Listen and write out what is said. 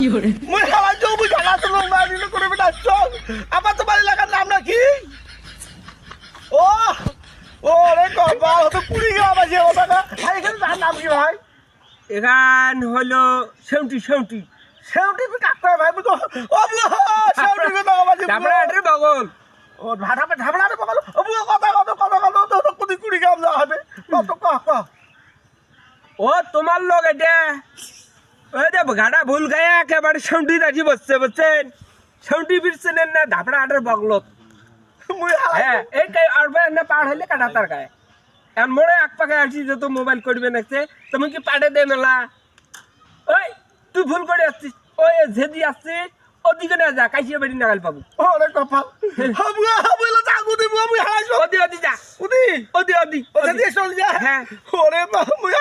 মুই হালা জমি জায়গা তো লোক বাড়ি করে বেটা চল আমার তো বাড়ি লাগার নাম নাকি ও ও রে কপাল তো কুড়ি গ্রাম আছে ওটা না ভাই এখানে তার নাম কি ভাই এখান হলো সেউটি সেউটি সেউটি পি কাটতে ভাই বুঝো ও সেউটি কো নাম আছে তারপরে এটার বগল ও ঢাবড়া রে বল ও কত তো কুড়ি কুড়ি গ্রাম যা হবে কত ক ও তোমার লোক এটা ওই যে গাড়া ভুল গায়ে একেবারে সেউটি রাজি বসছে বুঝছেন সেউটি ফিরছেন না ধাপড়া আটের বগলত মুই হালা হ্যাঁ এই কাই আরবে না পার হইলে কাটা তার গায়ে আর মোড়ে এক পাকে আসি যে তো মোবাইল করবে নাকছে তুমি কি পাড়ে দে মেলা ওই তুই ভুল করে আসছিস ওই যেদি আসছিস ওদিকে না যা কাইসিয়া বাড়ি নাগাল পাবো ও রে কপাল হাবুলা জাগু দিব মুই হালা ওদি ওদি যা উদি ওদি ওদি ওদি চল যা হ্যাঁ ওরে মা মুই